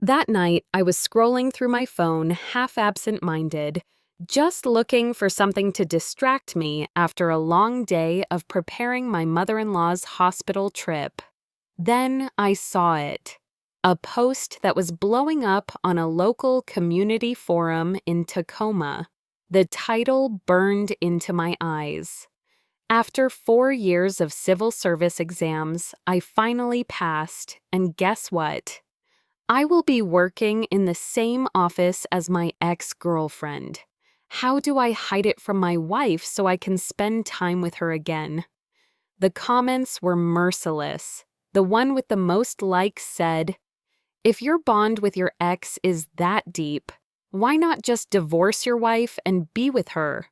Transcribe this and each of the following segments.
That night, I was scrolling through my phone, half absent-minded, just looking for something to distract me after a long day of preparing my mother-in-law's hospital trip. Then I saw it. A post that was blowing up on a local community forum in Tacoma. The title burned into my eyes. After 4 years of civil service exams, I finally passed, and guess what? I will be working in the same office as my ex-girlfriend. How do I hide it from my wife so I can spend time with her again? The comments were merciless. The one with the most likes said, "If your bond with your ex is that deep, why not just divorce your wife and be with her?"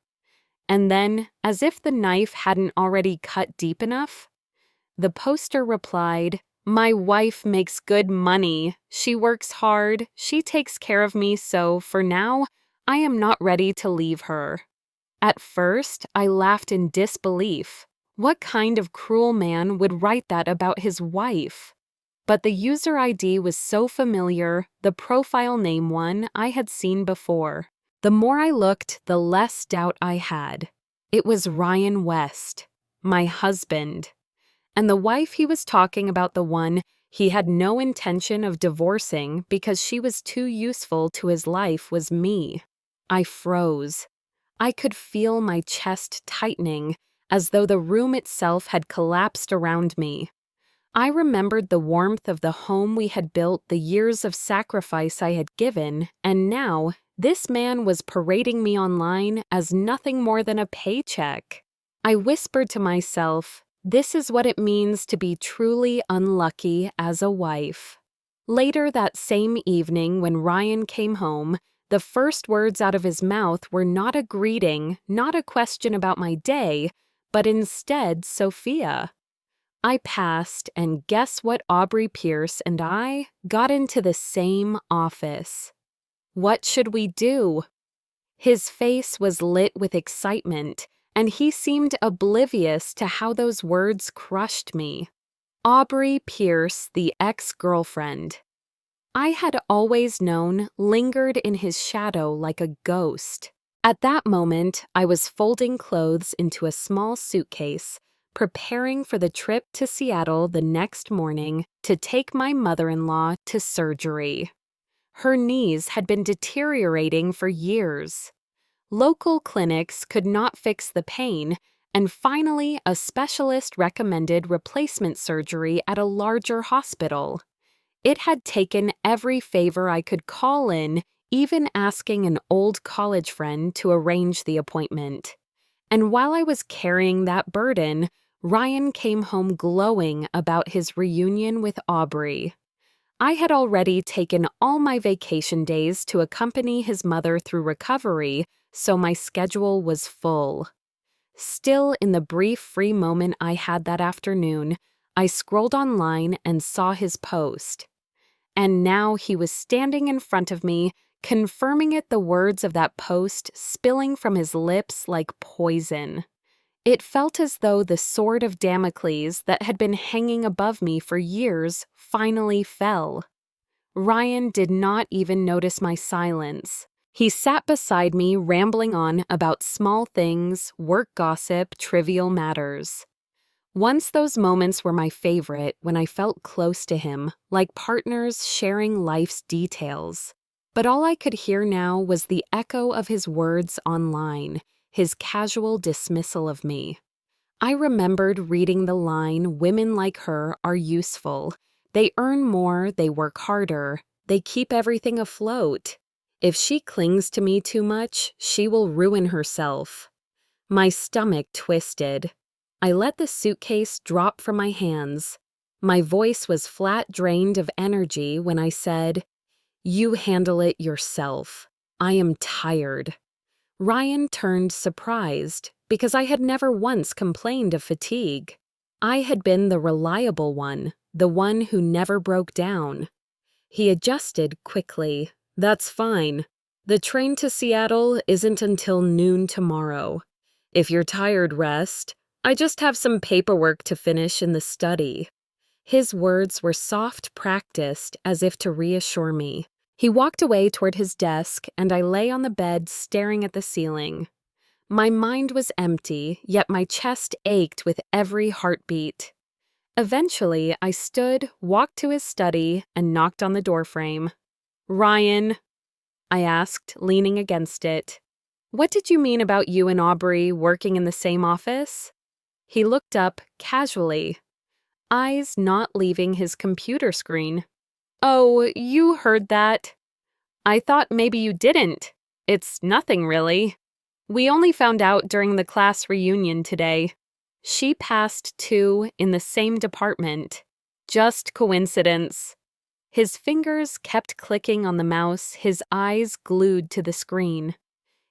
And then, as if the knife hadn't already cut deep enough, the poster replied, "My wife makes good money. She works hard. She takes care of me, so for now, I am not ready to leave her." At first, I laughed in disbelief. What kind of cruel man would write that about his wife? But the user ID was so familiar, the profile name one I had seen before. The more I looked, the less doubt I had. It was Ryan West, my husband. And the wife he was talking about, the one he had no intention of divorcing because she was too useful to his life, was me. I froze. I could feel my chest tightening, as though the room itself had collapsed around me. I remembered the warmth of the home we had built, the years of sacrifice I had given, and now this man was parading me online as nothing more than a paycheck. I whispered to myself, this is what it means to be truly unlucky as a wife. Later that same evening, when Ryan came home, the first words out of his mouth were not a greeting, not a question about my day, but instead Sophia. I passed, and guess what? Aubrey Pierce and I got into the same office. What should we do? His face was lit with excitement, and he seemed oblivious to how those words crushed me. Aubrey Pierce, the ex-girlfriend. I had always known, lingered in his shadow like a ghost. At that moment, I was folding clothes into a small suitcase, preparing for the trip to Seattle the next morning to take my mother-in-law to surgery. Her knees had been deteriorating for years. Local clinics could not fix the pain, and finally a specialist recommended replacement surgery at a larger hospital. It had taken every favor I could call in, even asking an old college friend to arrange the appointment. And while I was carrying that burden, Ryan came home glowing about his reunion with Aubrey. I had already taken all my vacation days to accompany his mother through recovery, so my schedule was full. Still, in the brief free moment I had that afternoon, I scrolled online and saw his post. And now he was standing in front of me, confirming it, the words of that post spilling from his lips like poison. It felt as though the sword of Damocles that had been hanging above me for years finally fell. Ryan did not even notice my silence. He sat beside me, rambling on about small things, work gossip, trivial matters. Once those moments were my favorite, when I felt close to him, like partners sharing life's details. But all I could hear now was the echo of his words online, his casual dismissal of me. I remembered reading the line, "Women like her are useful. They earn more, they work harder, they keep everything afloat. If she clings to me too much, she will ruin herself." My stomach twisted. I let the suitcase drop from my hands. My voice was flat, drained of energy when I said, "You handle it yourself. I am tired." Ryan turned surprised, because I had never once complained of fatigue. I had been the reliable one, the one who never broke down. He adjusted quickly. "That's fine. The train to Seattle isn't until noon tomorrow. If you're tired, rest. I just have some paperwork to finish in the study." His words were soft practiced as if to reassure me. He walked away toward his desk, and I lay on the bed staring at the ceiling. My mind was empty, yet my chest ached with every heartbeat. Eventually, I stood, walked to his study, and knocked on the doorframe. "Ryan," I asked, leaning against it, "what did you mean about you and Aubrey working in the same office?" He looked up casually, eyes not leaving his computer screen. "Oh, you heard that. I thought maybe you didn't. It's nothing really. We only found out during the class reunion today. She passed too in the same department. Just coincidence." His fingers kept clicking on the mouse, his eyes glued to the screen.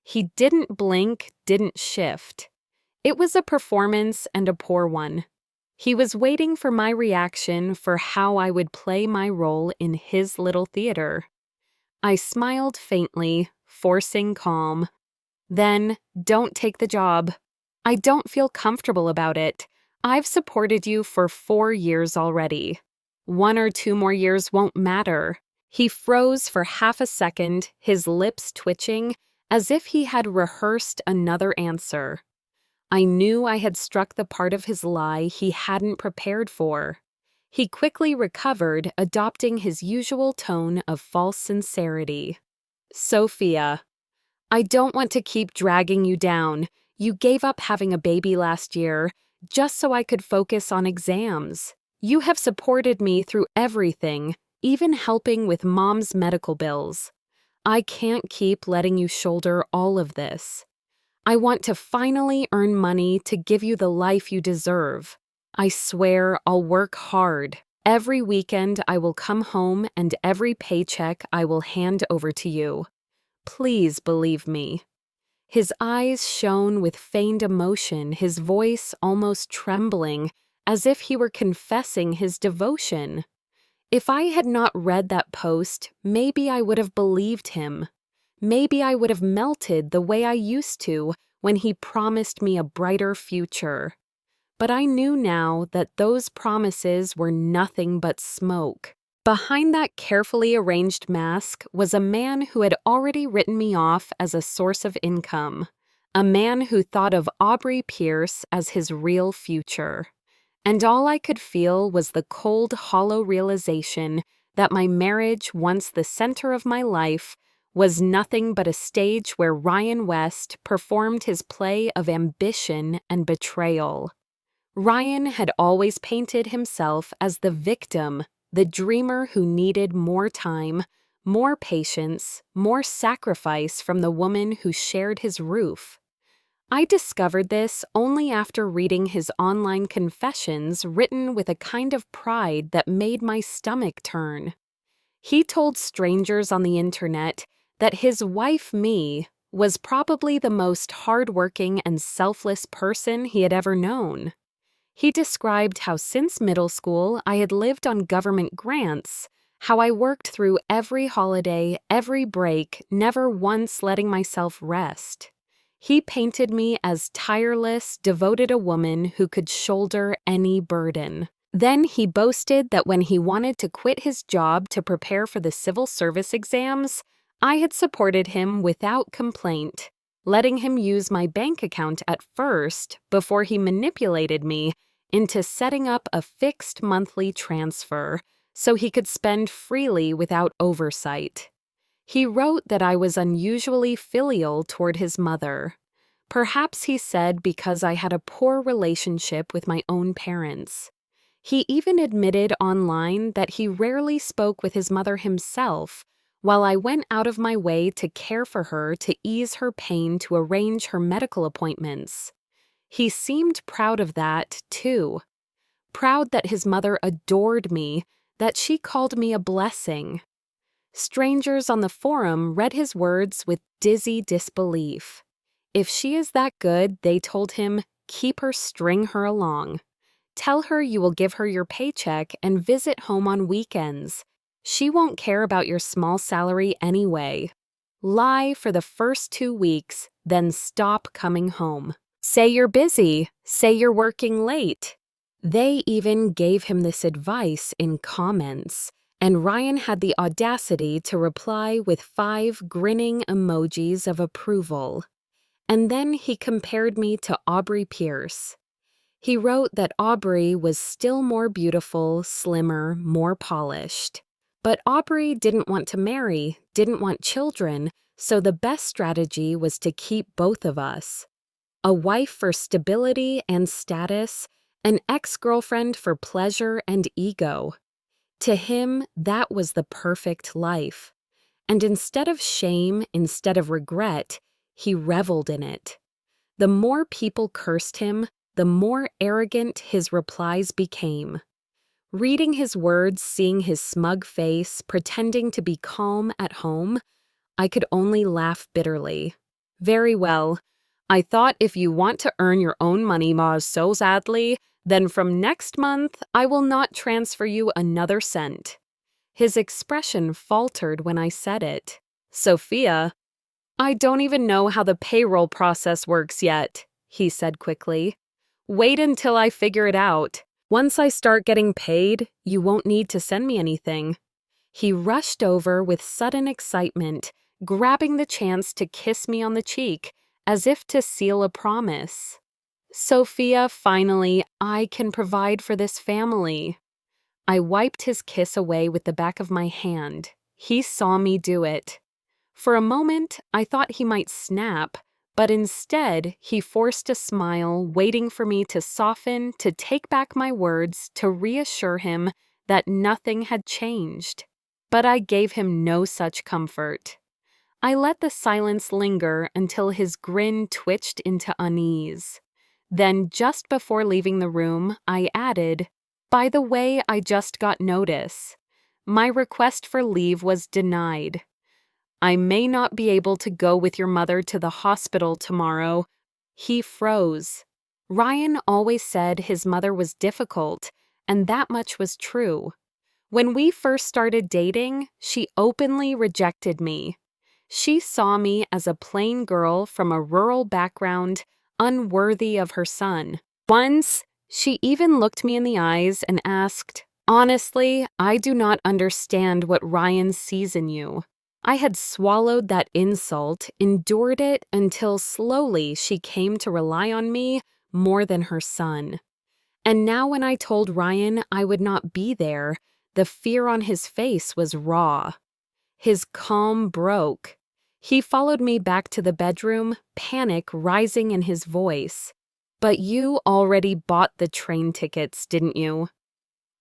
He didn't blink, didn't shift. It was a performance and a poor one. He was waiting for my reaction for how I would play my role in his little theater. I smiled faintly, forcing calm. "Then, don't take the job. I don't feel comfortable about it. I've supported you for 4 years already. 1 or 2 more years won't matter." He froze for half a second, his lips twitching, as if he had rehearsed another answer. I knew I had struck the part of his lie he hadn't prepared for. He quickly recovered, adopting his usual tone of false sincerity. "Sophia, I don't want to keep dragging you down. You gave up having a baby last year, just so I could focus on exams. You have supported me through everything, even helping with Mom's medical bills. I can't keep letting you shoulder all of this. I want to finally earn money to give you the life you deserve. I swear I'll work hard. Every weekend I will come home and every paycheck I will hand over to you. Please believe me." His eyes shone with feigned emotion, his voice almost trembling, as if he were confessing his devotion. If I had not read that post, maybe I would have believed him. Maybe I would have melted the way I used to when he promised me a brighter future. But I knew now that those promises were nothing but smoke. Behind that carefully arranged mask was a man who had already written me off as a source of income, a man who thought of Aubrey Pierce as his real future. And all I could feel was the cold, hollow realization that my marriage, once the center of my life, was nothing but a stage where Ryan West performed his play of ambition and betrayal. Ryan had always painted himself as the victim, the dreamer who needed more time, more patience, more sacrifice from the woman who shared his roof. I discovered this only after reading his online confessions written with a kind of pride that made my stomach turn. He told strangers on the internet that his wife, me, was probably the most hardworking and selfless person he had ever known. He described how since middle school I had lived on government grants, how I worked through every holiday, every break, never once letting myself rest. He painted me as tireless, devoted a woman who could shoulder any burden. Then he boasted that when he wanted to quit his job to prepare for the civil service exams, I had supported him without complaint, letting him use my bank account at first before he manipulated me into setting up a fixed monthly transfer so he could spend freely without oversight. He wrote that I was unusually filial toward his mother. Perhaps he said because I had a poor relationship with my own parents. He even admitted online that he rarely spoke with his mother himself, while I went out of my way to care for her to ease her pain to arrange her medical appointments. He seemed proud of that, too. Proud that his mother adored me, that she called me a blessing. Strangers on the forum read his words with dizzy disbelief. If she is that good, they told him, keep her, string her along. Tell her you will give her your paycheck and visit home on weekends. She won't care about your small salary anyway. Lie for the first 2 weeks, then stop coming home. Say you're busy. Say you're working late. They even gave him this advice in comments, and Ryan had the audacity to reply with 5 grinning emojis of approval. And then he compared me to Aubrey Pierce. He wrote that Aubrey was still more beautiful, slimmer, more polished. But Aubrey didn't want to marry, didn't want children, so the best strategy was to keep both of us. A wife for stability and status, an ex-girlfriend for pleasure and ego. To him, that was the perfect life. And instead of shame, instead of regret, he reveled in it. The more people cursed him, the more arrogant his replies became. Reading his words, seeing his smug face, pretending to be calm at home, I could only laugh bitterly. Very well. I thought if you want to earn your own money, Maz, so sadly, then from next month I will not transfer you another cent. His expression faltered when I said it. Sophia, I don't even know how the payroll process works yet, he said quickly. Wait until I figure it out. Once I start getting paid, you won't need to send me anything. He rushed over with sudden excitement, grabbing the chance to kiss me on the cheek, as if to seal a promise. Sophia, finally, I can provide for this family. I wiped his kiss away with the back of my hand. He saw me do it. For a moment, I thought he might snap, but instead, he forced a smile, waiting for me to soften, to take back my words, to reassure him that nothing had changed. But I gave him no such comfort. I let the silence linger until his grin twitched into unease. Then, just before leaving the room, I added, "By the way, I just got notice. My request for leave was denied. I may not be able to go with your mother to the hospital tomorrow." He froze. Ryan always said his mother was difficult, and that much was true. When we first started dating, she openly rejected me. She saw me as a plain girl from a rural background, unworthy of her son. Once, she even looked me in the eyes and asked, "Honestly, I do not understand what Ryan sees in you." I had swallowed that insult, endured it until slowly she came to rely on me more than her son. And now when I told Ryan I would not be there, the fear on his face was raw. His calm broke. He followed me back to the bedroom, panic rising in his voice. "But you already bought the train tickets, didn't you?"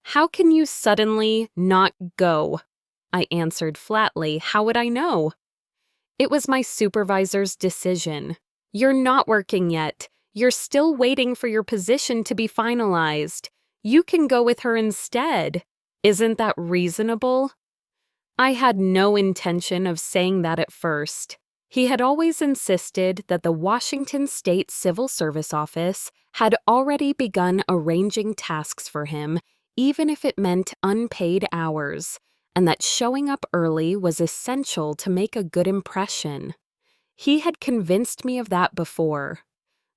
"How can you suddenly not go?" I answered flatly. "How would I know?" "It was my supervisor's decision. You're not working yet. You're still waiting for your position to be finalized. You can go with her instead. Isn't that reasonable?" I had no intention of saying that at first. He had always insisted that the Washington State Civil Service Office had already begun arranging tasks for him, even if it meant unpaid hours, and that showing up early was essential to make a good impression. He had convinced me of that before.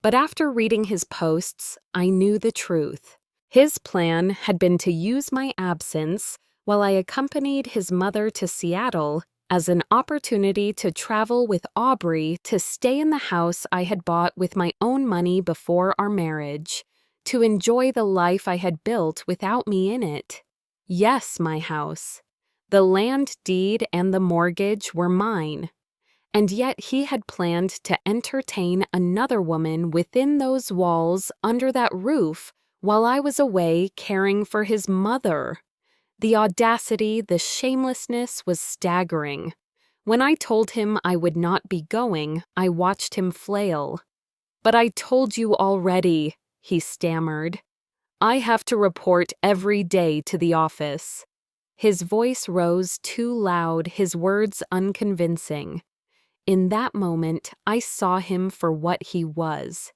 But after reading his posts, I knew the truth. His plan had been to use my absence while I accompanied his mother to Seattle as an opportunity to travel with Aubrey to stay in the house I had bought with my own money before our marriage, to enjoy the life I had built without me in it. Yes, my house. The land deed and the mortgage were mine. And yet he had planned to entertain another woman within those walls under that roof while I was away caring for his mother. The audacity, the shamelessness was staggering. When I told him I would not be going, I watched him flail. "But I told you already," he stammered. "I have to report every day to the office." His voice rose too loud, his words unconvincing. In that moment, I saw him for what he was.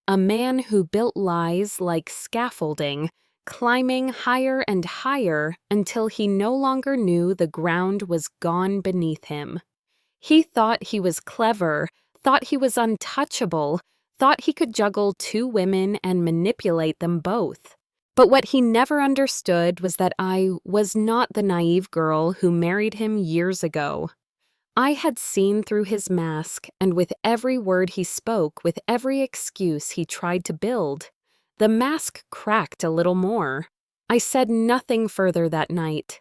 A man who built lies like scaffolding, climbing higher and higher until he no longer knew the ground was gone beneath him. He thought he was clever, thought he was untouchable, thought he could juggle 2 women and manipulate them both. But what he never understood was that I was not the naive girl who married him years ago. I had seen through his mask, and with every word he spoke, with every excuse he tried to build, the mask cracked a little more. I said nothing further that night.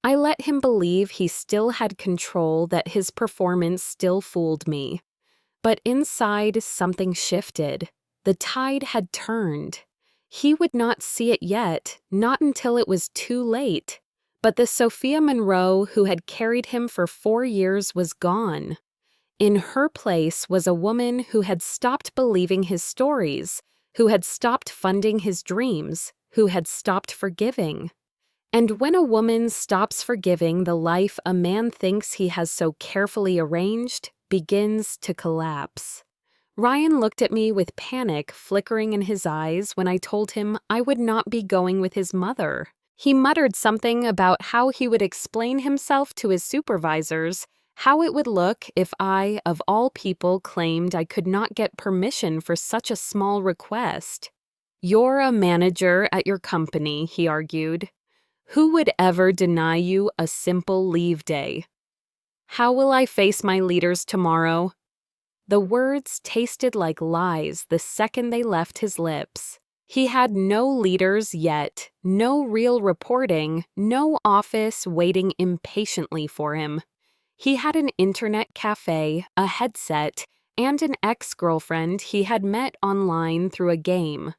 I let him believe he still had control, that his performance still fooled me. But inside, something shifted. The tide had turned. He would not see it yet, not until it was too late. But the Sophia Monroe who had carried him for 4 years was gone. In her place was a woman who had stopped believing his stories, who had stopped funding his dreams, who had stopped forgiving. And when a woman stops forgiving, the life a man thinks he has so carefully arranged begins to collapse. Ryan looked at me with panic flickering in his eyes when I told him I would not be going with his mother. He muttered something about how he would explain himself to his supervisors, how it would look if I, of all people, claimed I could not get permission for such a small request. "You're a manager at your company," he argued. "Who would ever deny you a simple leave day? How will I face my leaders tomorrow?" The words tasted like lies the second they left his lips. He had no leaders yet, no real reporting, no office waiting impatiently for him. He had an internet cafe, a headset, and an ex-girlfriend he had met online through a game.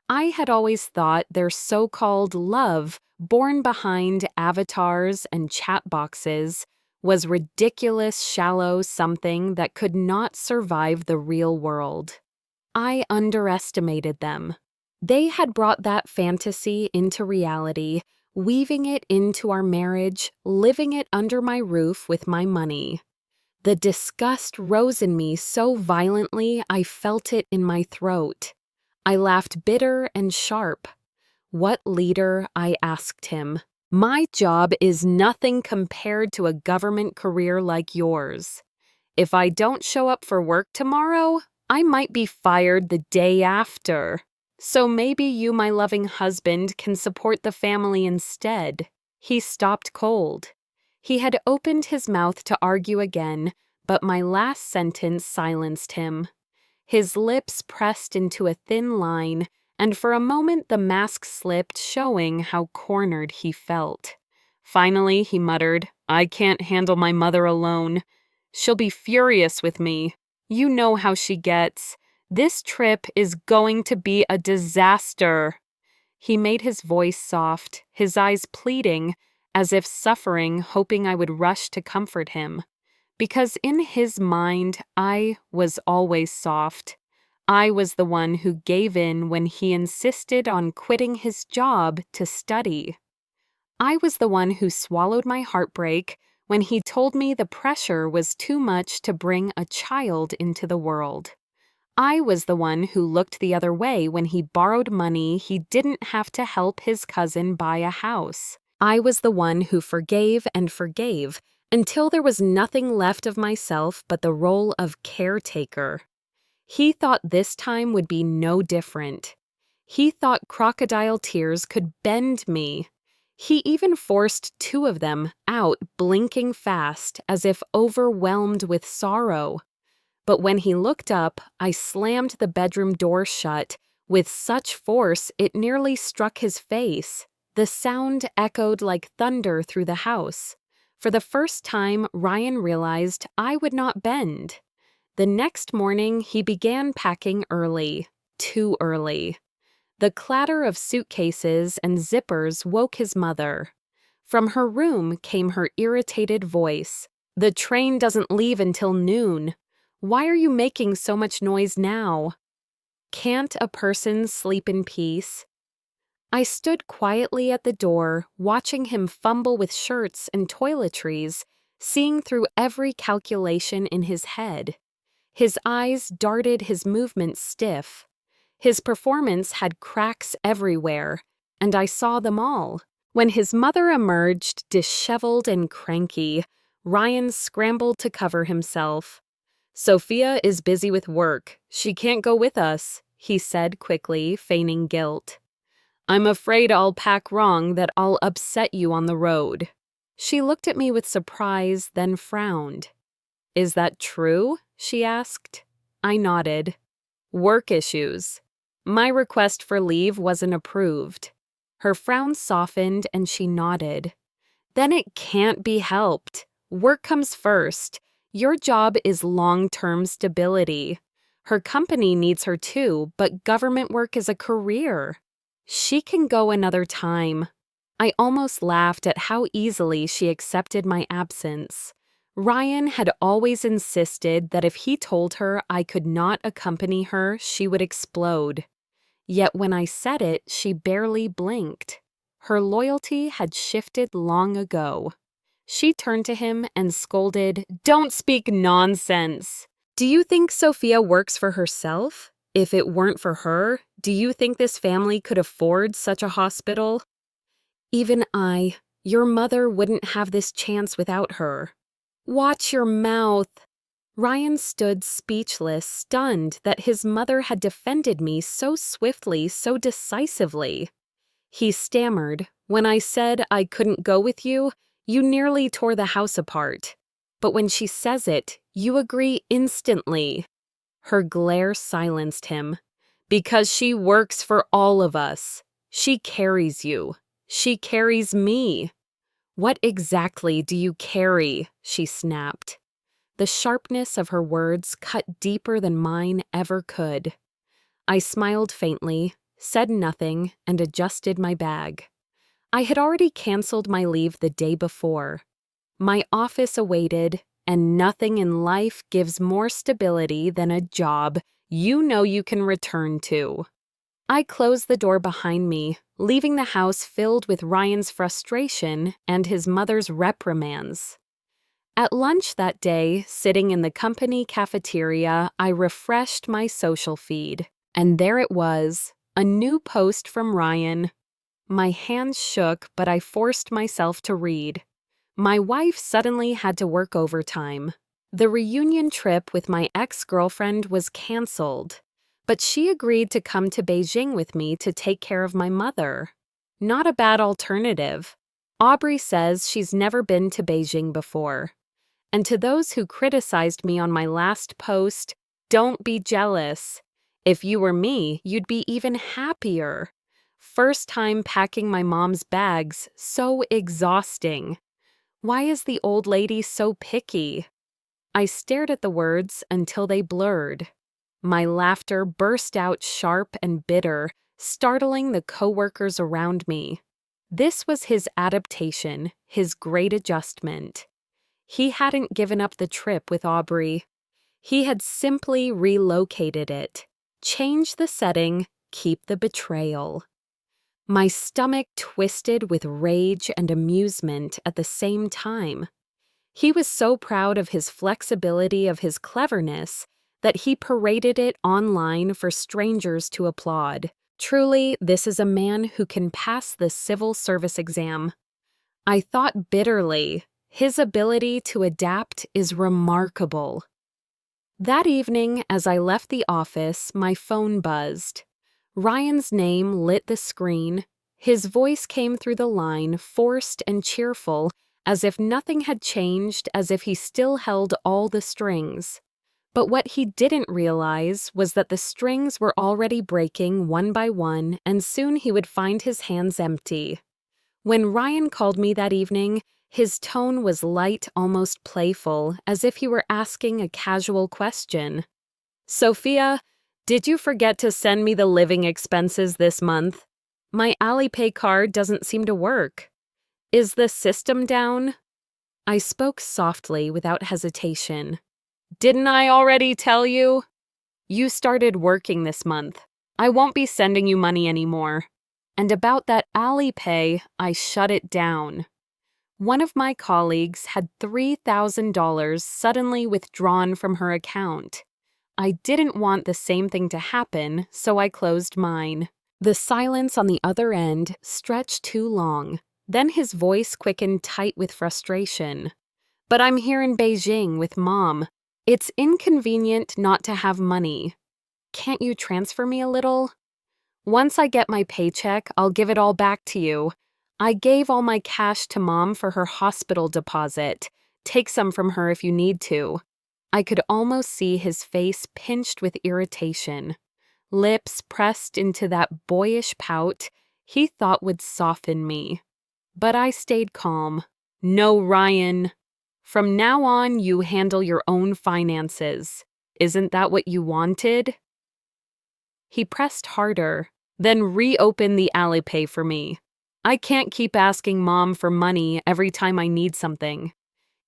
I had always thought their so-called love, born behind avatars and chat boxes, was ridiculous, shallow something that could not survive the real world. I underestimated them. They had brought that fantasy into reality, weaving it into our marriage, living it under my roof with my money. The disgust rose in me so violently I felt it in my throat. I laughed bitter and sharp. "What leader?" I asked him. "My job is nothing compared to a government career like yours. If I don't show up for work tomorrow, I might be fired the day after. So maybe you, my loving husband, can support the family instead." He stopped cold. He had opened his mouth to argue again, but my last sentence silenced him. His lips pressed into a thin line, and for a moment the mask slipped, showing how cornered he felt. Finally, he muttered, "I can't handle my mother alone. She'll be furious with me. You know how she gets. This trip is going to be a disaster." He made his voice soft, his eyes pleading, as if suffering, hoping I would rush to comfort him. Because in his mind, I was always soft. I was the one who gave in when he insisted on quitting his job to study. I was the one who swallowed my heartbreak when he told me the pressure was too much to bring a child into the world. I was the one who looked the other way when he borrowed money he didn't have to help his cousin buy a house. I was the one who forgave and forgave until there was nothing left of myself but the role of caretaker. He thought this time would be no different. He thought crocodile tears could bend me. He even forced 2 of them out, blinking fast, as if overwhelmed with sorrow. But when he looked up, I slammed the bedroom door shut with such force it nearly struck his face. The sound echoed like thunder through the house. For the first time, Ryan realized I would not bend. The next morning, he began packing early, too early. The clatter of suitcases and zippers woke his mother. From her room came her irritated voice. "The train doesn't leave until noon. Why are you making so much noise now? Can't a person sleep in peace?" I stood quietly at the door, watching him fumble with shirts and toiletries, seeing through every calculation in his head. His eyes darted, his movements stiff. His performance had cracks everywhere, and I saw them all. When his mother emerged, disheveled and cranky, Ryan scrambled to cover himself. "Sophia is busy with work. She can't go with us," he said quickly, feigning guilt. I'm afraid I'll pack wrong that I'll upset you on the road." She looked at me with surprise, then frowned. "Is that true?" she asked. I nodded. "Work issues. My request for leave wasn't approved." Her frown softened and she nodded. "Then it can't be helped. Work comes first. Your job is long-term stability. Her company needs her too, but government work is a career. She can go another time." I almost laughed at how easily she accepted my absence. Ryan had always insisted that if he told her I could not accompany her, she would explode. Yet when I said it, she barely blinked. Her loyalty had shifted long ago. She turned to him and scolded, "Don't speak nonsense. Do you think Sophia works for herself? If it weren't for her, do you think this family could afford such a hospital?" "Even your mother wouldn't have this chance without her." "Watch your mouth." Ryan stood speechless, stunned that his mother had defended me so swiftly, so decisively. He stammered, "When I said I couldn't go with you, you nearly tore the house apart. But when she says it, you agree instantly." Her glare silenced him. "Because she works for all of us. She carries you. She carries me." "What exactly do you carry?" she snapped. The sharpness of her words cut deeper than mine ever could. I smiled faintly, said nothing, and adjusted my bag. I had already canceled my leave the day before. My office awaited, and nothing in life gives more stability than a job you know you can return to. I closed the door behind me, leaving the house filled with Ryan's frustration and his mother's reprimands. At lunch that day, sitting in the company cafeteria, I refreshed my social feed. And there it was, a new post from Ryan. My hands shook, but I forced myself to read. My wife suddenly had to work overtime. The reunion trip with my ex-girlfriend was canceled, but she agreed to come to Beijing with me to take care of my mother. Not a bad alternative. Aubrey says she's never been to Beijing before. And to those who criticized me on my last post, don't be jealous. If you were me, you'd be even happier. First time packing my mom's bags, so exhausting. Why is the old lady so picky? I stared at the words until they blurred. My laughter burst out sharp and bitter, startling the coworkers around me. This was his adaptation, his great adjustment. He hadn't given up the trip with Aubrey. He had simply relocated it. Change the setting, keep the betrayal. My stomach twisted with rage and amusement at the same time. He was so proud of his flexibility, of his cleverness, that he paraded it online for strangers to applaud. Truly, this is a man who can pass the civil service exam. I thought bitterly, his ability to adapt is remarkable. That evening, as I left the office, my phone buzzed. Ryan's name lit the screen. His voice came through the line, forced and cheerful, as if nothing had changed, as if he still held all the strings. But what he didn't realize was that the strings were already breaking one by one, and soon he would find his hands empty. When Ryan called me that evening, his tone was light, almost playful, as if he were asking a casual question. "Sophia, did you forget to send me the living expenses this month? My Alipay card doesn't seem to work. Is the system down?" I spoke softly without hesitation. "Didn't I already tell you? You started working this month. I won't be sending you money anymore. And about that Alipay, I shut it down." One of my colleagues had $3,000 suddenly withdrawn from her account. I didn't want the same thing to happen, so I closed mine. The silence on the other end stretched too long. Then his voice quickened tight with frustration. "But I'm here in Beijing with Mom. It's inconvenient not to have money. Can't you transfer me a little?" Once I get my paycheck, I'll give it all back to you. I gave all my cash to Mom for her hospital deposit. Take some from her if you need to. I could almost see his face pinched with irritation, lips pressed into that boyish pout he thought would soften me. But I stayed calm. No, Ryan. From now on, you handle your own finances. Isn't that what you wanted? He pressed harder, then reopened the Alipay for me. I can't keep asking Mom for money every time I need something.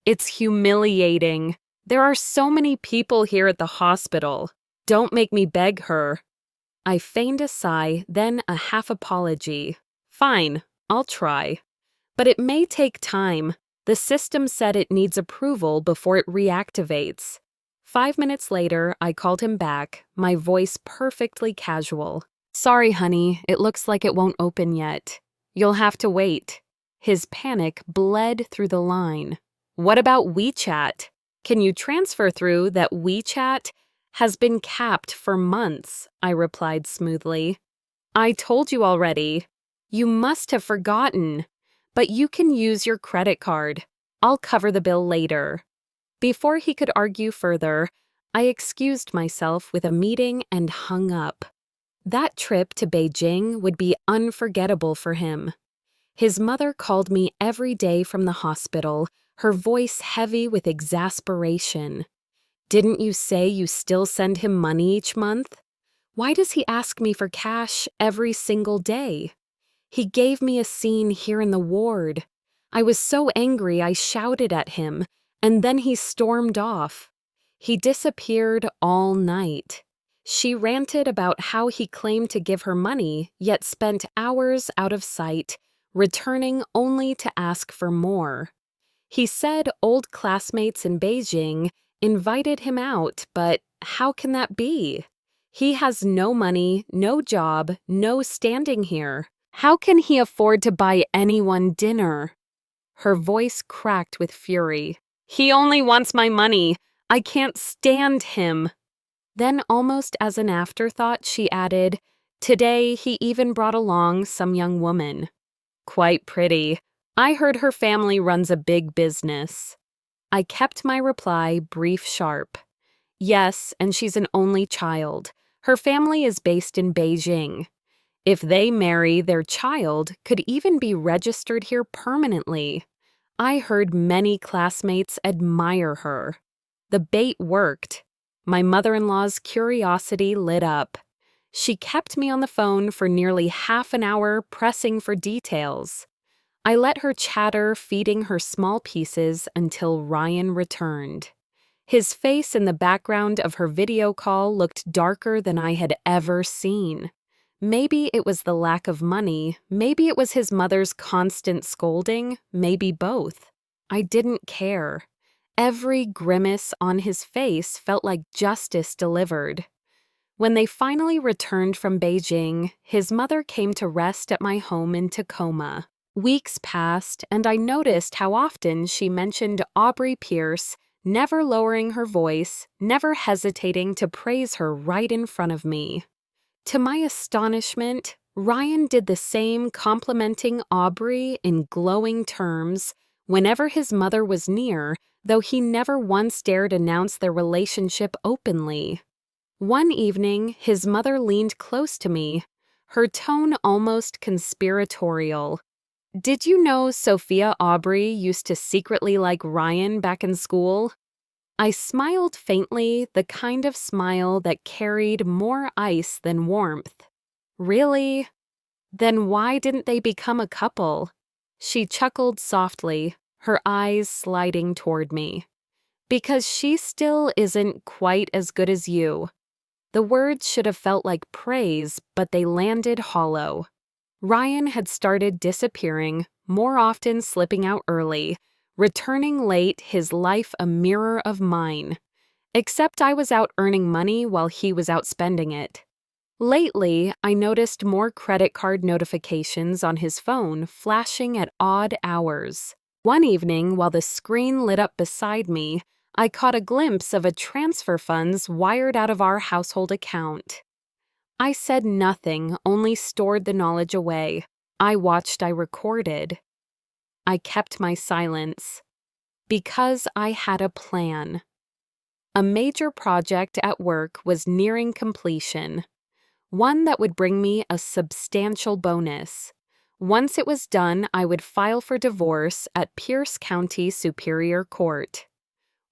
It's humiliating. There are so many people here at the hospital. Don't make me beg her. I feigned a sigh, then a half apology. Fine, I'll try. But it may take time. The system said it needs approval before it reactivates. 5 minutes later, I called him back, my voice perfectly casual. Sorry, honey, it looks like it won't open yet. You'll have to wait. His panic bled through the line. What about WeChat? Can you transfer through that WeChat has been capped for months? I replied smoothly. I told you already. You must have forgotten. But you can use your credit card. I'll cover the bill later. Before he could argue further, I excused myself with a meeting and hung up. That trip to Beijing would be unforgettable for him. His mother called me every day from the hospital, her voice heavy with exasperation. Didn't you say you still send him money each month? Why does he ask me for cash every single day? He gave me a scene here in the ward. I was so angry I shouted at him, and then he stormed off. He disappeared all night. She ranted about how he claimed to give her money, yet spent hours out of sight, returning only to ask for more. He said old classmates in Beijing invited him out, but how can that be? He has no money, no job, no standing here. How can he afford to buy anyone dinner? Her voice cracked with fury. He only wants my money. I can't stand him. Then, almost as an afterthought, she added, today he even brought along some young woman. Quite pretty. I heard her family runs a big business. I kept my reply brief, sharp. Yes, and she's an only child. Her family is based in Beijing. If they marry, their child could even be registered here permanently. I heard many classmates admire her. The bait worked. My mother-in-law's curiosity lit up. She kept me on the phone for nearly half an hour pressing for details. I let her chatter, feeding her small pieces until Ryan returned. His face in the background of her video call looked darker than I had ever seen. Maybe it was the lack of money, maybe it was his mother's constant scolding, maybe both. I didn't care. Every grimace on his face felt like justice delivered. When they finally returned from Beijing, his mother came to rest at my home in Tacoma. Weeks passed, and I noticed how often she mentioned Aubrey Pierce, never lowering her voice, never hesitating to praise her right in front of me. To my astonishment, Ryan did the same, complimenting Aubrey in glowing terms whenever his mother was near, though he never once dared announce their relationship openly. One evening, his mother leaned close to me, her tone almost conspiratorial. Did you know Sophia Aubrey used to secretly like Ryan back in school? I smiled faintly, the kind of smile that carried more ice than warmth. Really? Then why didn't they become a couple? She chuckled softly, her eyes sliding toward me. Because she still isn't quite as good as you. The words should have felt like praise, but they landed hollow. Ryan had started disappearing, more often slipping out early, returning late, his life a mirror of mine. Except I was out earning money while he was out spending it. Lately, I noticed more credit card notifications on his phone flashing at odd hours. One evening, while the screen lit up beside me, I caught a glimpse of a transfer funds wired out of our household account. I said nothing, only stored the knowledge away. I watched, I recorded. I kept my silence. Because I had a plan. A major project at work was nearing completion. One that would bring me a substantial bonus. Once it was done, I would file for divorce at Pierce County Superior Court.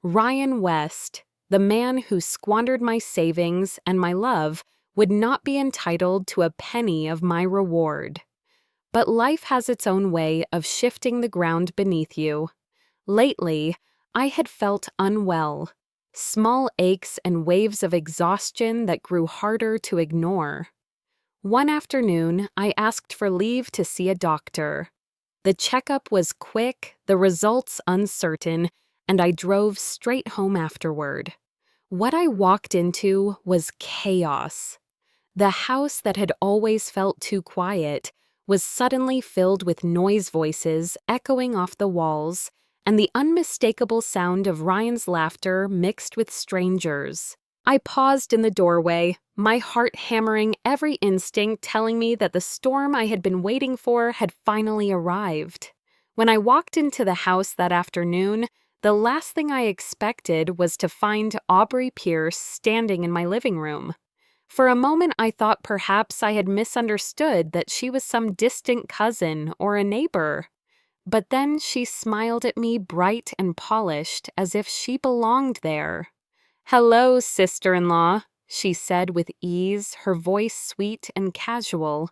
Ryan West, the man who squandered my savings and my love, would not be entitled to a penny of my reward. But life has its own way of shifting the ground beneath you. Lately, I had felt unwell, small aches and waves of exhaustion that grew harder to ignore. One afternoon, I asked for leave to see a doctor. The checkup was quick, the results uncertain, and I drove straight home afterward. What I walked into was chaos. The house that had always felt too quiet was suddenly filled with noise voices echoing off the walls, and the unmistakable sound of Ryan's laughter mixed with strangers. I paused in the doorway, my heart hammering, every instinct telling me that the storm I had been waiting for had finally arrived. When I walked into the house that afternoon, the last thing I expected was to find Aubrey Pierce standing in my living room. For a moment, I thought perhaps I had misunderstood that she was some distant cousin or a neighbor. But then she smiled at me bright and polished as if she belonged there. "Hello, sister-in-law," she said with ease, her voice sweet and casual.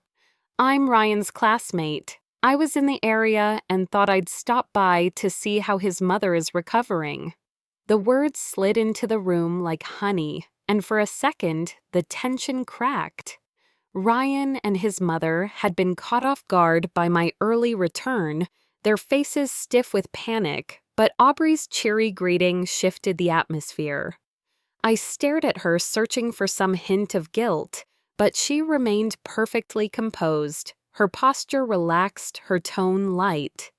"I'm Ryan's classmate. I was in the area and thought I'd stop by to see how his mother is recovering." The words slid into the room like honey, and for a second, the tension cracked. Ryan and his mother had been caught off guard by my early return, their faces stiff with panic, but Aubrey's cheery greeting shifted the atmosphere. I stared at her, searching for some hint of guilt, but she remained perfectly composed, her posture relaxed, her tone light.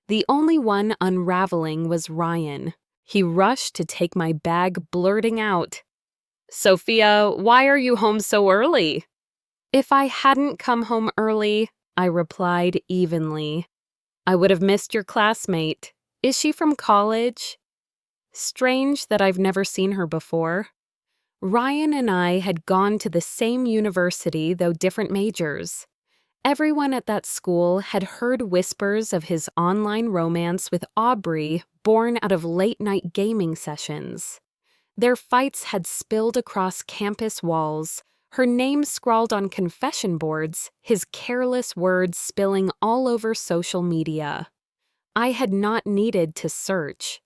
The only one unraveling was Ryan. He rushed to take my bag, blurting out, "Sophia, why are you home so early?" "If I hadn't come home early," I replied evenly, "I would have missed your classmate. Is she from college?" Strange that I've never seen her before. Ryan and I had gone to the same university, though different majors. Everyone at that school had heard whispers of his online romance with Aubrey, born out of late-night gaming sessions. Their fights had spilled across campus walls, her name scrawled on confession boards, his careless words spilling all over social media. I had not needed to search.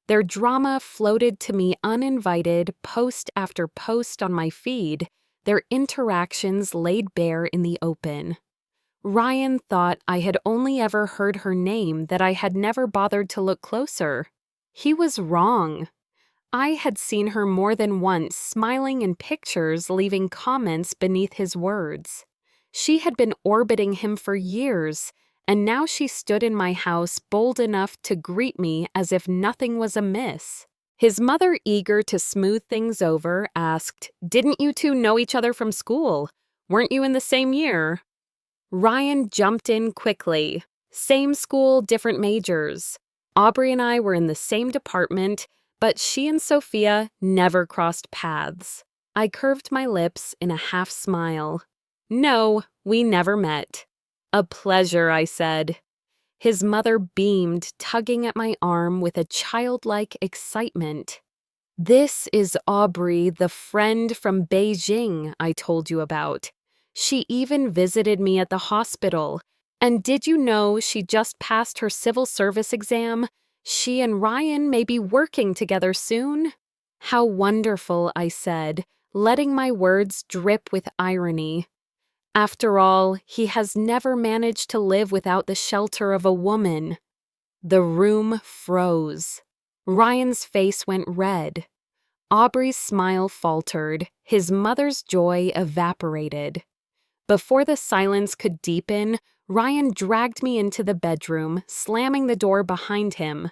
Their drama floated to me uninvited, post after post on my feed, their interactions laid bare in the open. Ryan thought I had only ever heard her name, that I had never bothered to look closer. He was wrong. I had seen her more than once, smiling in pictures, leaving comments beneath his words. She had been orbiting him for years, and now she stood in my house, bold enough to greet me as if nothing was amiss. His mother, eager to smooth things over, asked, "Didn't you two know each other from school? Weren't you in the same year?" Ryan jumped in quickly. "Same school, different majors. Aubrey and I were in the same department, but she and Sophia never crossed paths." I curved my lips in a half smile. "No, we never met." "A pleasure," I said. His mother beamed, tugging at my arm with a childlike excitement. "This is Aubrey, the friend from Beijing I told you about. She even visited me at the hospital. And did you know she just passed her civil service exam? She and Ryan may be working together soon." "How wonderful," I said, letting my words drip with irony. After all, he has never managed to live without the shelter of a woman. The room froze. Ryan's face went red. Aubrey's smile faltered. His mother's joy evaporated. Before the silence could deepen, Ryan dragged me into the bedroom, slamming the door behind him.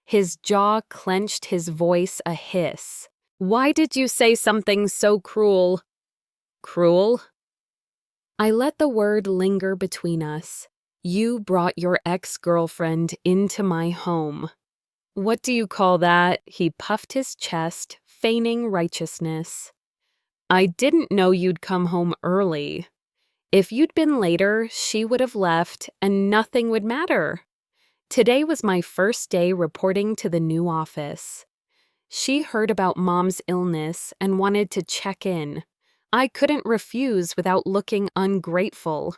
His jaw clenched, his voice a hiss. "Why did you say something so cruel?" Cruel? I let the word linger between us. You brought your ex-girlfriend into my home. What do you call that? He puffed his chest, feigning righteousness. I didn't know you'd come home early. If you'd been later, she would have left and nothing would matter. Today was my first day reporting to the new office. She heard about Mom's illness and wanted to check in. I couldn't refuse without looking ungrateful.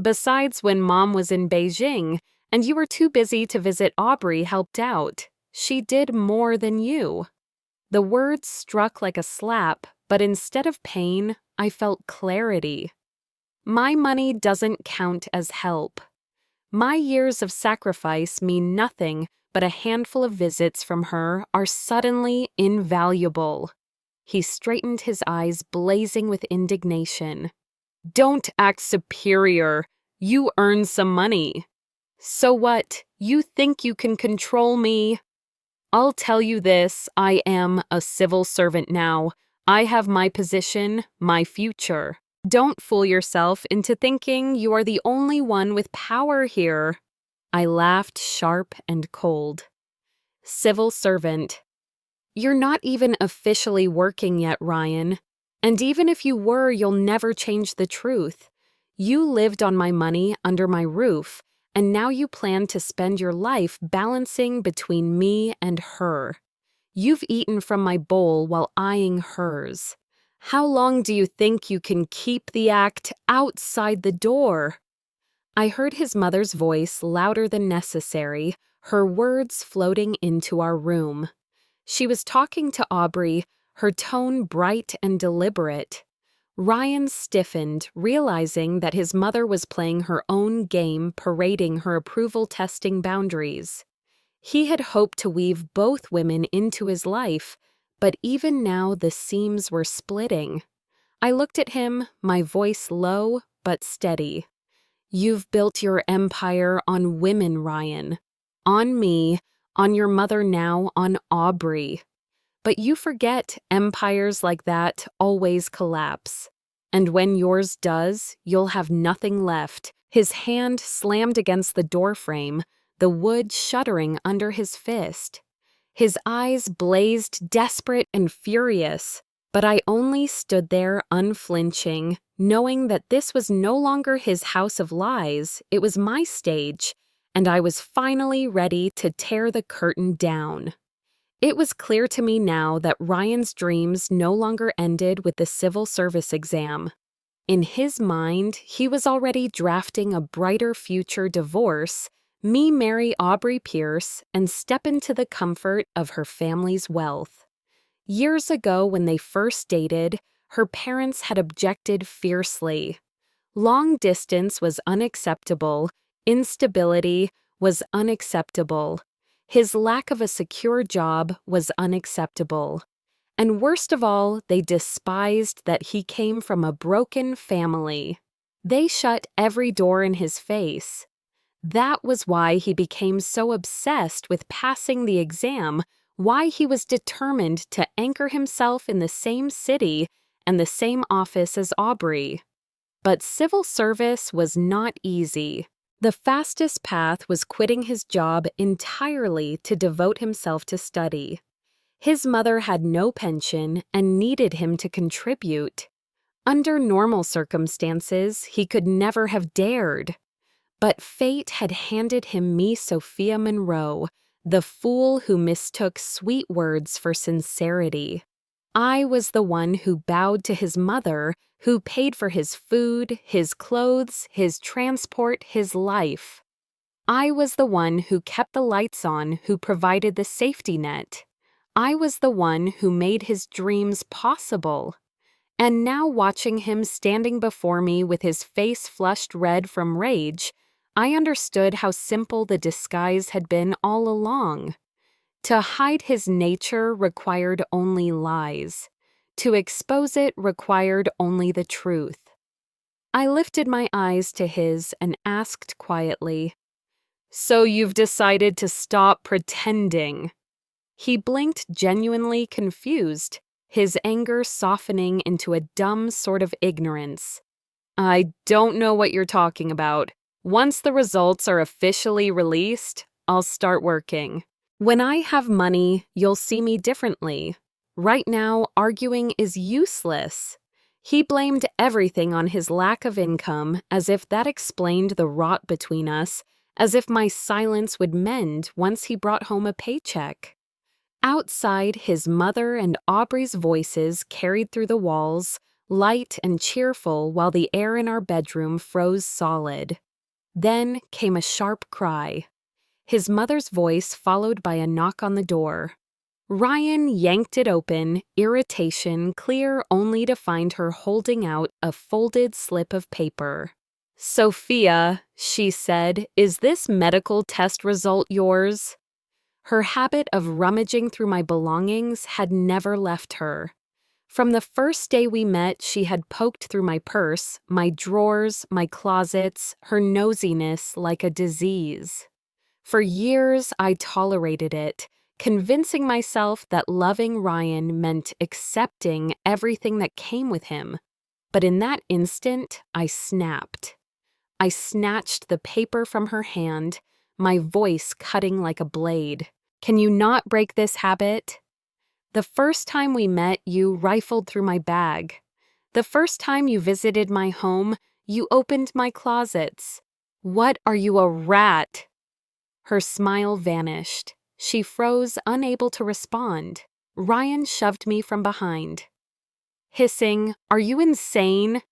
Besides, when Mom was in Beijing and you were too busy to visit, Aubrey helped out. She did more than you. The words struck like a slap, but instead of pain, I felt clarity. My money doesn't count as help. My years of sacrifice mean nothing, but a handful of visits from her are suddenly invaluable. He straightened his eyes, blazing with indignation. Don't act superior. You earn some money. So what? You think you can control me? I'll tell you this, I am a civil servant now. I have my position, my future. Don't fool yourself into thinking you are the only one with power here. I laughed sharp and cold. Civil servant. You're not even officially working yet, Ryan. And even if you were, you'll never change the truth. You lived on my money under my roof, and now you plan to spend your life balancing between me and her. You've eaten from my bowl while eyeing hers. How long do you think you can keep the act outside the door? I heard his mother's voice louder than necessary, her words floating into our room. She was talking to Aubrey, her tone bright and deliberate. Ryan stiffened, realizing that his mother was playing her own game, parading her approval-testing boundaries. He had hoped to weave both women into his life, but even now the seams were splitting. I looked at him, my voice low but steady. You've built your empire on women, Ryan. On me, on your mother now, on Aubrey. But you forget empires like that always collapse. And when yours does, you'll have nothing left. His hand slammed against the doorframe, the wood shuddering under his fist. His eyes blazed desperate and furious, but I only stood there unflinching, knowing that this was no longer his house of lies, it was my stage, and I was finally ready to tear the curtain down. It was clear to me now that Ryan's dreams no longer ended with the civil service exam. In his mind, he was already drafting a brighter future divorce, me marry Aubrey Pierce, and step into the comfort of her family's wealth. Years ago, when they first dated, her parents had objected fiercely. Long distance was unacceptable, instability was unacceptable. His lack of a secure job was unacceptable. And worst of all, they despised that he came from a broken family. They shut every door in his face. That was why he became so obsessed with passing the exam, why he was determined to anchor himself in the same city and the same office as Aubrey. But civil service was not easy. The fastest path was quitting his job entirely to devote himself to study. His mother had no pension and needed him to contribute. Under normal circumstances, he could never have dared. But fate had handed him me, Sophia Monroe, the fool who mistook sweet words for sincerity. I was the one who bowed to his mother, who paid for his food, his clothes, his transport, his life. I was the one who kept the lights on, who provided the safety net. I was the one who made his dreams possible. And now, watching him standing before me with his face flushed red from rage, I understood how simple the disguise had been all along. To hide his nature required only lies. To expose it required only the truth. I lifted my eyes to his and asked quietly, "So you've decided to stop pretending?" He blinked, genuinely confused. his anger softening into a dumb sort of ignorance. I don't know what you're talking about. Once the results are officially released, I'll start working. When I have money, you'll see me differently. Right now, arguing is useless. He blamed everything on his lack of income, as if that explained the rot between us, as if my silence would mend once he brought home a paycheck. Outside, his mother and Aubrey's voices carried through the walls, light and cheerful while the air in our bedroom froze solid. Then came a sharp cry. His mother's voice followed by a knock on the door. Ryan yanked it open, irritation clear only to find her holding out a folded slip of paper. "Sophia," she said, "is this medical test result yours?" Her habit of rummaging through my belongings had never left her. From the first day we met, she had poked through my purse, my drawers, my closets, her nosiness like a disease. For years, I tolerated it, convincing myself that loving Ryan meant accepting everything that came with him. But in that instant, I snapped. I snatched the paper from her hand, my voice cutting like a blade. "Can you not break this habit? The first time we met, you rifled through my bag. The first time you visited my home, you opened my closets. What are you, a rat?" Her smile vanished. She froze, unable to respond. Ryan shoved me from behind. Hissing, "Are you insane?"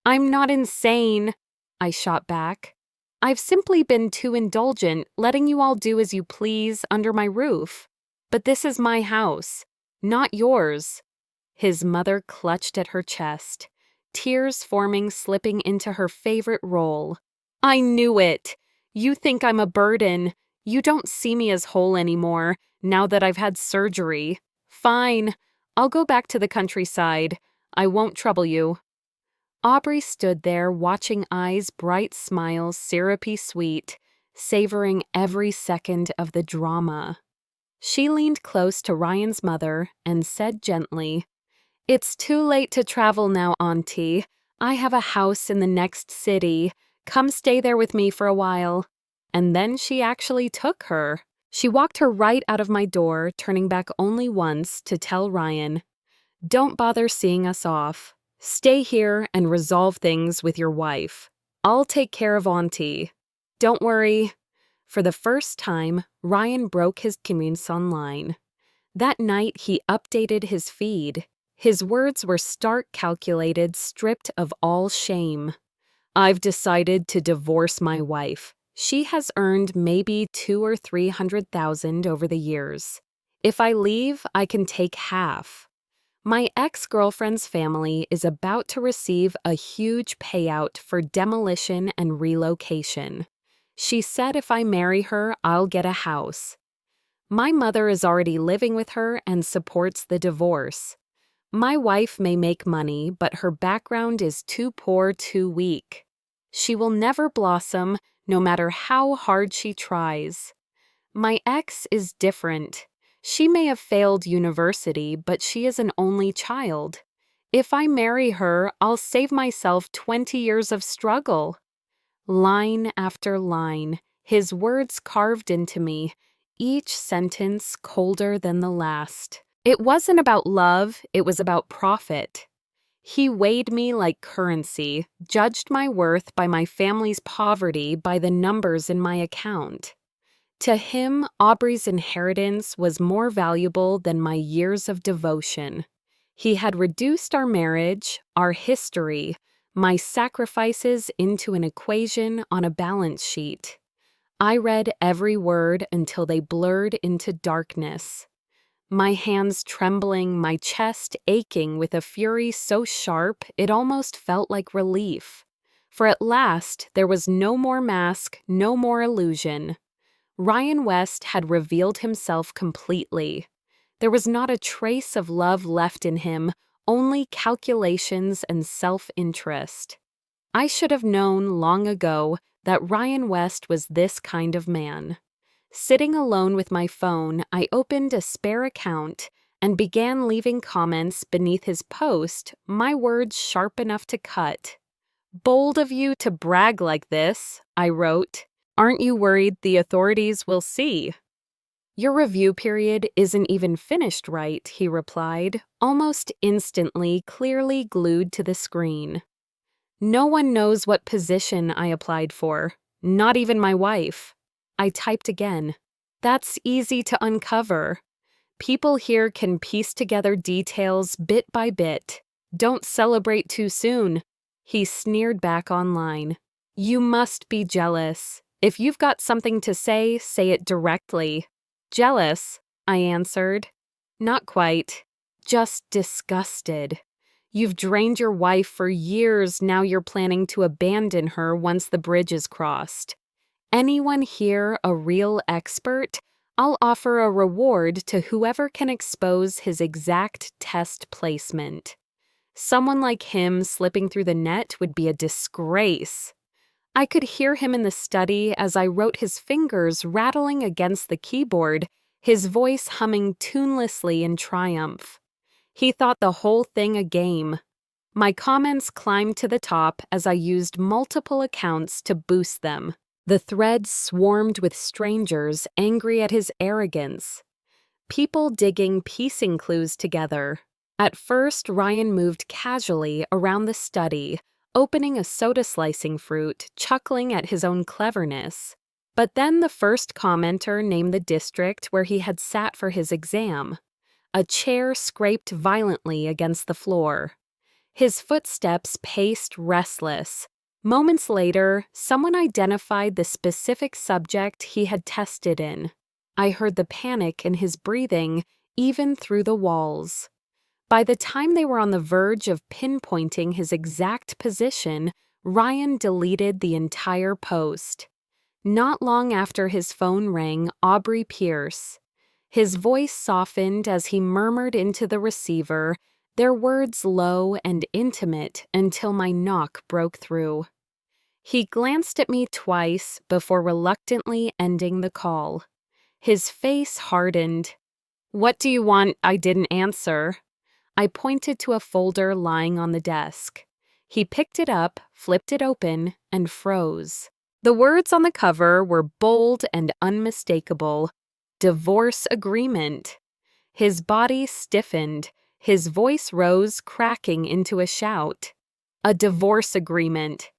"I'm not insane," I shot back. "I've simply been too indulgent, letting you all do as you please under my roof. But this is my house, not yours." His mother clutched at her chest, tears forming, slipping into her favorite role. "I knew it. You think I'm a burden. You don't see me as whole anymore, now that I've had surgery. Fine, I'll go back to the countryside. I won't trouble you." Aubrey stood there, watching eyes bright smiles, syrupy sweet, savoring every second of the drama. She leaned close to Ryan's mother and said gently, "It's too late to travel now, Auntie. I have a house in the next city. Come stay there with me for a while." And then she actually took her. She walked her right out of my door, turning back only once to tell Ryan, "Don't bother seeing us off. Stay here and resolve things with your wife. I'll take care of Auntie. Don't worry." For the first time, Ryan broke his commutes online. That night, he updated his feed. His words were stark, calculated, stripped of all shame. "I've decided to divorce my wife. She has earned maybe $200,000 or $300,000 over the years. If I leave, I can take half. My ex-girlfriend's family is about to receive a huge payout for demolition and relocation. She said if I marry her, I'll get a house. My mother is already living with her and supports the divorce. My wife may make money, but her background is too poor, too weak. She will never blossom, no matter how hard she tries. My ex is different. She may have failed university, but she is an only child. If I marry her, I'll save myself 20 years of struggle." Line after line, his words carved into me, each sentence colder than the last. It wasn't about love, it was about profit. He weighed me like currency, judged my worth by my family's poverty, by the numbers in my account. To him, Aubrey's inheritance was more valuable than my years of devotion. He had reduced our marriage, our history, my sacrifices into an equation on a balance sheet. I read every word until they blurred into darkness. My hands trembling, my chest aching with a fury so sharp it almost felt like relief. For at last there was no more mask, no more illusion. Ryan West had revealed himself completely. There was not a trace of love left in him, only calculations and self-interest. I should have known long ago that Ryan West was this kind of man. Sitting alone with my phone, I opened a spare account and began leaving comments beneath his post, my words sharp enough to cut. "Bold of you to brag like this," I wrote. "Aren't you worried the authorities will see?" "Your review period isn't even finished right," he replied, almost instantly clearly glued to the screen. "No one knows what position I applied for, not even my wife." I typed again. "That's easy to uncover. People here can piece together details bit by bit. Don't celebrate too soon." He sneered back online. "You must be jealous. If you've got something to say it directly." "Jealous?" I answered. "Not quite. Just disgusted. You've drained your wife for years, now you're planning to abandon her once the bridge is crossed. Anyone here a real expert? I'll offer a reward to whoever can expose his exact test placement. Someone like him slipping through the net would be a disgrace." I could hear him in the study as I wrote, his fingers rattling against the keyboard, his voice humming tunelessly in triumph. He thought the whole thing a game. My comments climbed to the top as I used multiple accounts to boost them. The threads swarmed with strangers angry at his arrogance. People digging piecing clues together. At first, Ryan moved casually around the study, opening a soda slicing fruit, chuckling at his own cleverness. But then the first commenter named the district where he had sat for his exam. A chair scraped violently against the floor. His footsteps paced restless. Moments later, someone identified the specific subject he had tested in. I heard the panic in his breathing, even through the walls. By the time they were on the verge of pinpointing his exact position, Ryan deleted the entire post. Not long after his phone rang, Aubrey Pierce. His voice softened as he murmured into the receiver, their words low and intimate until my knock broke through. He glanced at me twice before reluctantly ending the call. His face hardened. "What do you want I didn't answer?" I pointed to a folder lying on the desk. He picked it up, flipped it open, and froze. The words on the cover were bold and unmistakable. "Divorce agreement." His body stiffened. His voice rose, cracking into a shout. "A divorce agreement.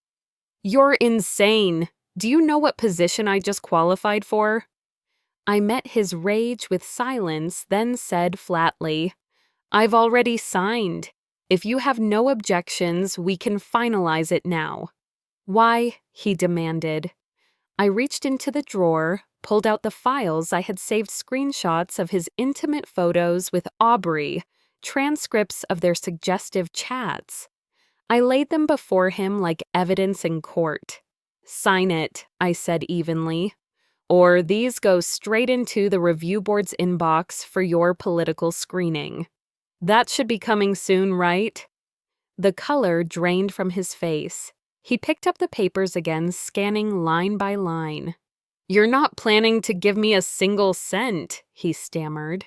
You're insane. Do you know what position I just qualified for?" I met his rage with silence, then said flatly, "I've already signed. If you have no objections, we can finalize it now." "Why?" he demanded. I reached into the drawer, pulled out the files I had saved screenshots of his intimate photos with Aubrey, transcripts of their suggestive chats. I laid them before him like evidence in court. "Sign it," I said evenly, "or these go straight into the review board's inbox for your political screening. That should be coming soon, right?" The color drained from his face. He picked up the papers again, scanning line by line. "You're not planning to give me a single cent," he stammered.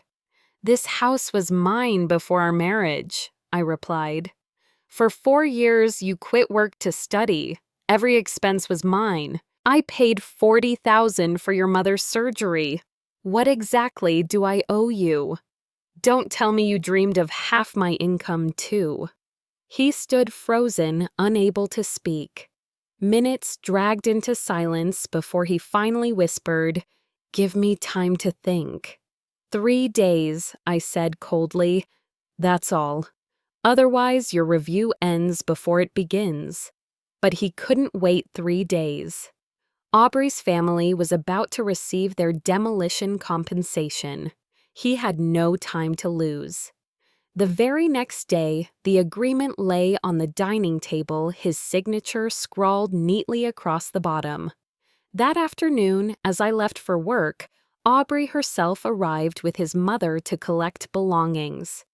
"This house was mine before our marriage," I replied. "For 4 years, you quit work to study. Every expense was mine. I paid $40,000 for your mother's surgery. What exactly do I owe you? Don't tell me you dreamed of half my income, too." He stood frozen, unable to speak. Minutes dragged into silence before he finally whispered, "Give me time to think." 3 days, I said coldly. "That's all. Otherwise, your review ends before it begins." But he couldn't wait 3 days. Aubrey's family was about to receive their demolition compensation. He had no time to lose. The very next day, the agreement lay on the dining table, his signature scrawled neatly across the bottom. That afternoon, as I left for work, Aubrey herself arrived with his mother to collect belongings.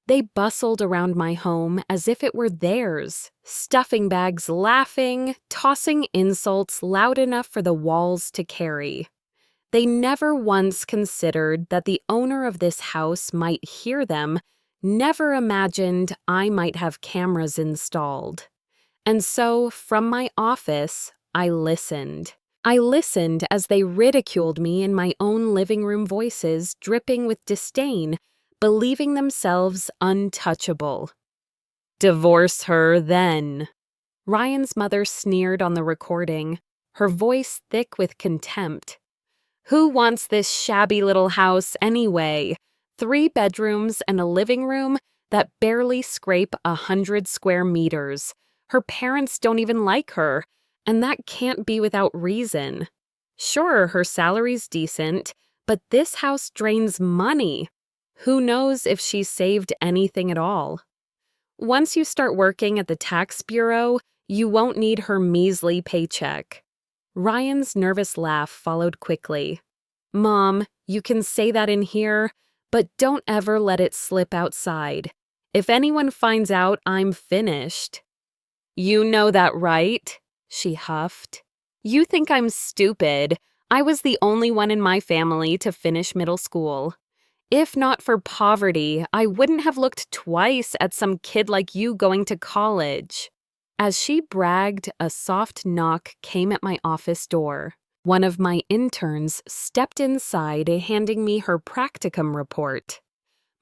They bustled around my home as if it were theirs, stuffing bags laughing, tossing insults loud enough for the walls to carry. They never once considered that the owner of this house might hear them, never imagined I might have cameras installed. And so, from my office, I listened. I listened as they ridiculed me in my own living room voices, dripping with disdain, believing themselves untouchable. "Divorce her, then," Ryan's mother sneered on the recording, her voice thick with contempt. "Who wants this shabby little house anyway? 3 bedrooms and a living room that barely scrape 100 square meters. Her parents don't even like her, and that can't be without reason. Sure, her salary's decent, but this house drains money. Who knows if she's saved anything at all? Once you start working at the tax bureau, you won't need her measly paycheck." Ryan's nervous laugh followed quickly. "Mom, you can say that in here, but don't ever let it slip outside. If anyone finds out, I'm finished." "You know that, right?" she huffed. "You think I'm stupid. I was the only one in my family to finish middle school. If not for poverty, I wouldn't have looked twice at some kid like you going to college." As she bragged, a soft knock came at my office door. One of my interns stepped inside, handing me her practicum report.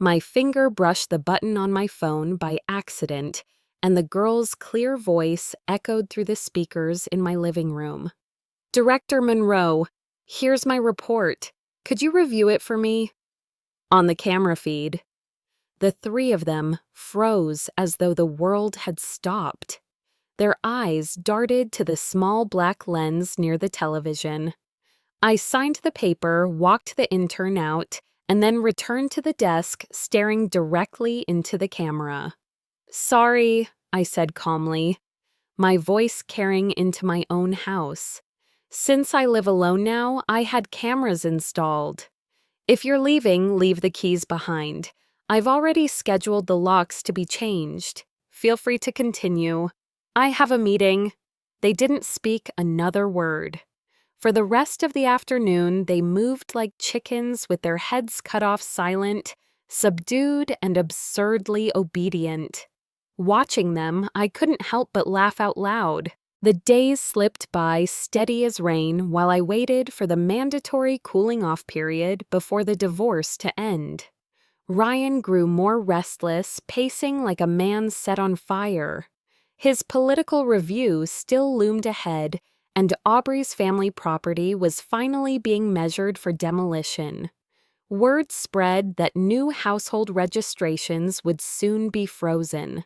My finger brushed the button on my phone by accident, and the girl's clear voice echoed through the speakers in my living room. "Director Monroe, here's my report. Could you review it for me?" On the camera feed, the 3 of them froze as though the world had stopped. Their eyes darted to the small black lens near the television. I signed the paper, walked the intern out, and then returned to the desk, staring directly into the camera. "Sorry," I said calmly, my voice carrying into my own house. "Since I live alone now, I had cameras installed. If you're leaving, leave the keys behind. I've already scheduled the locks to be changed. Feel free to continue. I have a meeting." They didn't speak another word. For the rest of the afternoon, they moved like chickens with their heads cut off, silent, subdued, and absurdly obedient. Watching them, I couldn't help but laugh out loud. The days slipped by steady as rain while I waited for the mandatory cooling-off period before the divorce to end. Ryan grew more restless, pacing like a man set on fire. His political review still loomed ahead, and Aubrey's family property was finally being measured for demolition. Word spread that new household registrations would soon be frozen.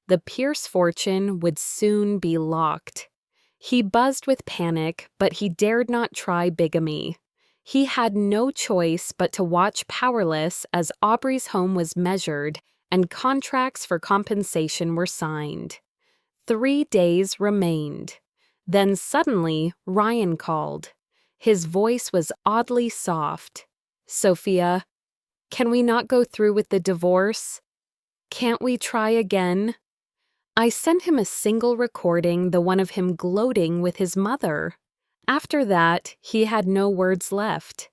The Pierce fortune would soon be locked. He buzzed with panic, but he dared not try bigamy. He had no choice but to watch powerless as Aubrey's home was measured and contracts for compensation were signed. 3 days remained. Then suddenly, Ryan called. His voice was oddly soft. "Sophia, can we not go through with the divorce? Can't we try again?" I sent him a single recording, the one of him gloating with his mother. After that, he had no words left.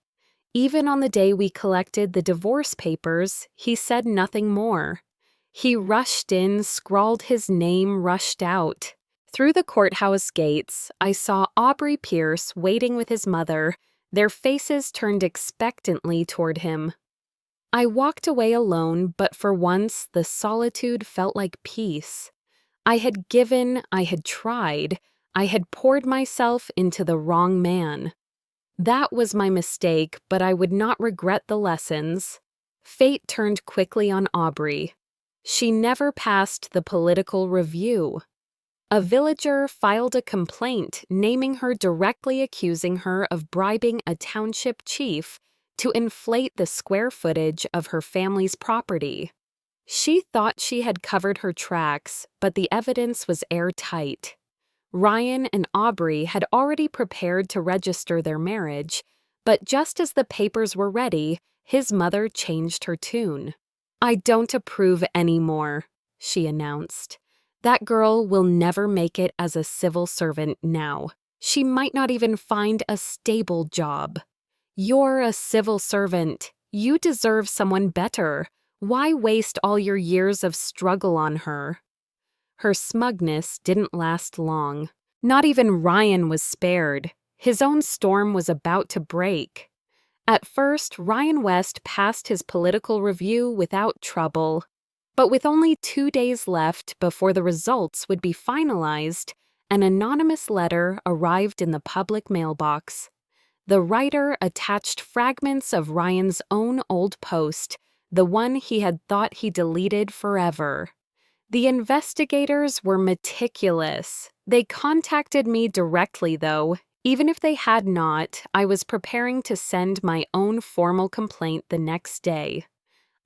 Even on the day we collected the divorce papers, he said nothing more. He rushed in, scrawled his name, rushed out. Through the courthouse gates, I saw Aubrey Pierce waiting with his mother, their faces turned expectantly toward him. I walked away alone, but for once the solitude felt like peace. I had given, I had tried, I had poured myself into the wrong man. That was my mistake, but I would not regret the lessons. Fate turned quickly on Aubrey. She never passed the political review. A villager filed a complaint naming her, directly accusing her of bribing a township chief to inflate the square footage of her family's property. She thought she had covered her tracks, but the evidence was airtight. Ryan and Aubrey had already prepared to register their marriage, but just as the papers were ready, his mother changed her tune. "I don't approve anymore," she announced. "That girl will never make it as a civil servant now. She might not even find a stable job. "You're a civil servant. You deserve someone better. Why waste all your years of struggle on her?" Her smugness didn't last long. Not even Ryan was spared. His own storm was about to break. At first, Ryan West passed his political review without trouble. But with only 2 days left before the results would be finalized, an anonymous letter arrived in the public mailbox. The writer attached fragments of Ryan's own old post, the one he had thought he deleted forever. The investigators were meticulous. They contacted me directly, though. Even if they had not, I was preparing to send my own formal complaint the next day.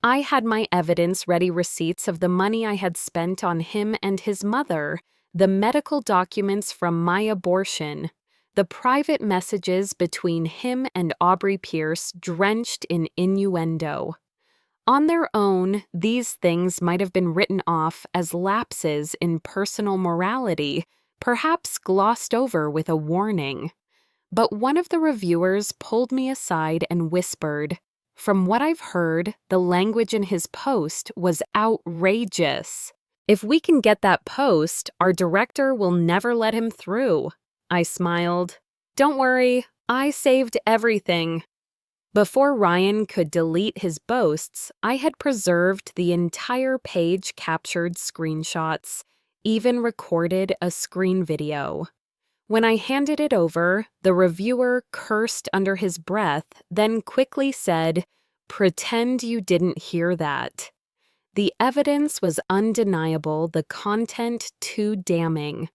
I had my evidence-ready receipts of the money I had spent on him and his mother, the medical documents from my abortion, the private messages between him and Aubrey Pierce drenched in innuendo. On their own, these things might have been written off as lapses in personal morality, perhaps glossed over with a warning. But one of the reviewers pulled me aside and whispered, "From what I've heard, the language in his post was outrageous. If we can get that post, our director will never let him through." I smiled. "Don't worry, I saved everything." Before Ryan could delete his boasts, I had preserved the entire page captured screenshots, even recorded a screen video. When I handed it over, the reviewer cursed under his breath, then quickly said, "Pretend you didn't hear that." The evidence was undeniable, the content too damning.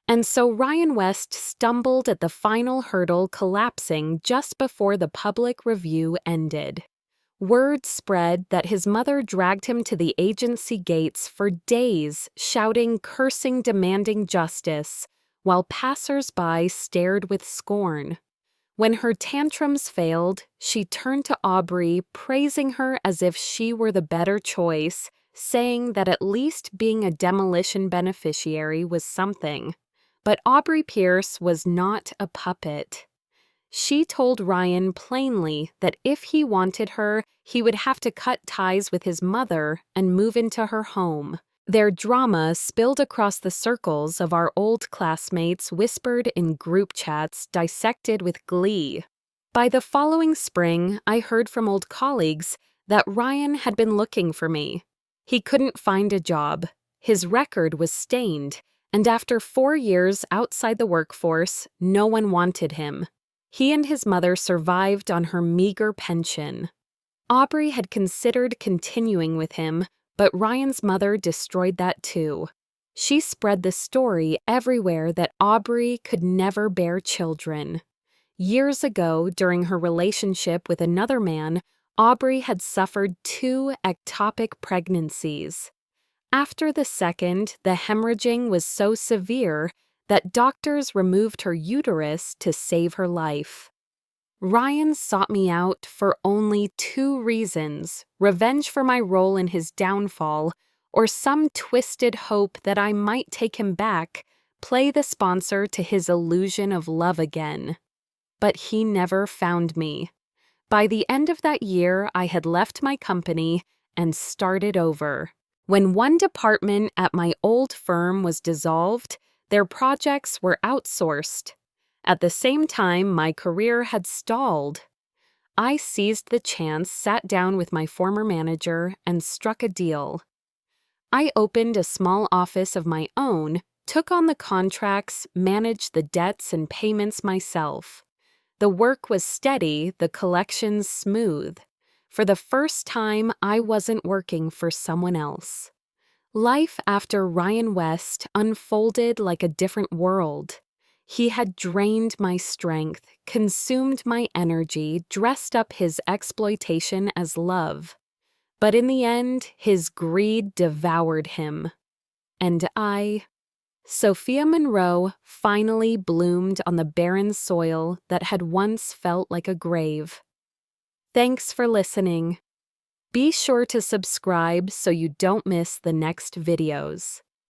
And so Ryan West stumbled at the final hurdle, collapsing just before the public review ended. Word spread that his mother dragged him to the agency gates for days, shouting, cursing, demanding justice, while passers-by stared with scorn. When her tantrums failed, she turned to Aubrey, praising her as if she were the better choice, saying that at least being a demolition beneficiary was something. But Aubrey Pierce was not a puppet. She told Ryan plainly that if he wanted her, he would have to cut ties with his mother and move into her home. Their drama spilled across the circles of our old classmates, whispered in group chats, dissected with glee. By the following spring, I heard from old colleagues that Ryan had been looking for me. He couldn't find a job. His record was stained. And after 4 years outside the workforce, no one wanted him. He and his mother survived on her meager pension. Aubrey had considered continuing with him, but Ryan's mother destroyed that too. She spread the story everywhere that Aubrey could never bear children. Years ago, during her relationship with another man, Aubrey had suffered 2 ectopic pregnancies. After the second, the hemorrhaging was so severe that doctors removed her uterus to save her life. Ryan sought me out for only 2 reasons: revenge for my role in his downfall, or some twisted hope that I might take him back, play the sponsor to his illusion of love again. But he never found me. By the end of that year, I had left my company and started over. When one department at my old firm was dissolved, their projects were outsourced. At the same time, my career had stalled. I seized the chance, sat down with my former manager, and struck a deal. I opened a small office of my own, took on the contracts, managed the debts and payments myself. The work was steady, the collections smooth. For the first time, I wasn't working for someone else. Life after Ryan West unfolded like a different world. He had drained my strength, consumed my energy, dressed up his exploitation as love. But in the end, his greed devoured him. And I, Sophia Monroe, finally bloomed on the barren soil that had once felt like a grave. Thanks for listening. Be sure to subscribe so you don't miss the next videos.